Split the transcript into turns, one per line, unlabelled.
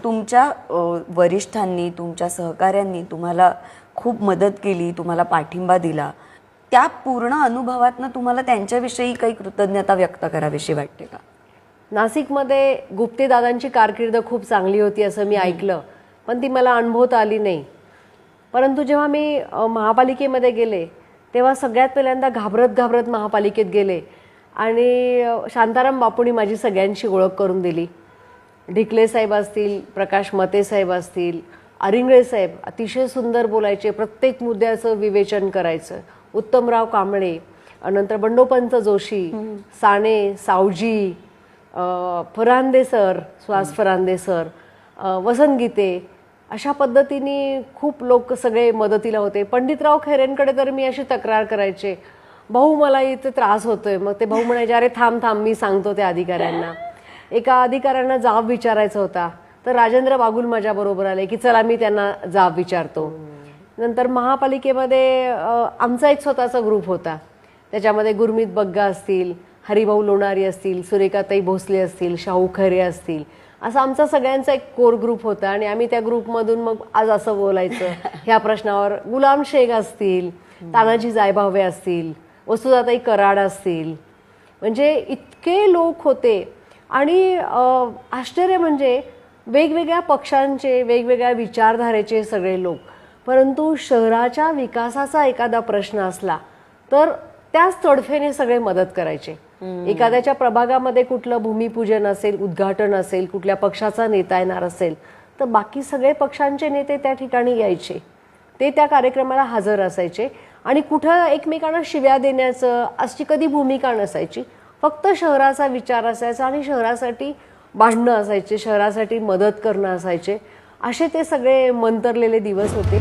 तुमच्या वरिष्ठांनी, तुमच्या सहकाऱ्यांनी तुम्हाला खूप मदत केली, तुम्हाला पाठिंबा दिला, त्या पूर्ण अनुभवातनं तुम्हाला त्यांच्याविषयी काही कृतज्ञता व्यक्त करावीशी वाटते का?
नाशिकमध्ये गुप्ते दादांची कारकीर्द खूप चांगली होती असं मी ऐकलं, पण ती मला अनुभवता आली नाही. परंतु जेव्हा मी महापालिकेमध्ये गेले तेव्हा सगळ्यात पहिल्यांदा घाबरत घाबरत महापालिकेत गेले आणि शांताराम बापूंनी माझी सगळ्यांची ओळख करून दिली. ढिकले साहेब असतील, प्रकाश मते साहेब असतील, आरिंगळे साहेब अतिशय सुंदर बोलायचे, प्रत्येक मुद्द्याचं विवेचन करायचं. उत्तमराव कांबळे, नंतर बंडोपंत जोशी, साने, सावजी, फरांदे सर, सुहास फरांदे सर, वसंत गीते, अशा पद्धतीने खूप लोक सगळे मदतीला होते. पंडितराव खैरेंकडे तर मी अशी तक्रार करायचे, भाऊ मला इथे त्रास होतोय. मग ते भाऊ म्हणायचे, अरे थांब थांब मी सांगतो त्या अधिकाऱ्यांना. एका अधिकाऱ्यांना जाब विचारायचा होता तर राजेंद्र बागुल माझ्याबरोबर आले की चला मी त्यांना जाब विचारतो. नंतर महापालिकेमध्ये आमचा एक स्वतःचा ग्रुप होता, त्याच्यामध्ये गुरमीत बग्गा असतील, हरिभाऊ लोणारी असतील, सुरेखाताई भोसले असतील, शाहू खैरे असतील, असा आमचा सगळ्यांचा एक कोर ग्रुप होता. आणि आम्ही त्या ग्रुपमधून मग आज असं बोलायचं ह्या प्रश्नावर. गुलाम शेख असतील, तानाजी जायभावे असतील, वसुधाताई कराड असतील, म्हणजे इतके लोक होते. आणि आश्चर्य म्हणजे वेगवेगळ्या पक्षांचे, वेगवेगळ्या विचारधारेचे सगळे लोक, परंतु शहराच्या विकासाचा एखादा प्रश्न असला तर त्याच तडफेने सगळे मदत करायचे. एखाद्याच्या प्रभागामध्ये कुठलं भूमिपूजन असेल, उद्घाटन असेल, कुठल्या पक्षाचा नेता येणार असेल तर बाकी सगळे पक्षांचे नेते त्या ठिकाणी यायचे, ते त्या कार्यक्रमाला हजर असायचे. आणि कुठं एकमेकांना शिव्या देण्याचं अशी कधी भूमिका नसायची, फक्त शहराचा विचार असायचा आणि शहरासाठी भांडणं असायचे, शहरासाठी मदत करणं असायचे. असे ते सगळे मंतरलेले दिवस होते.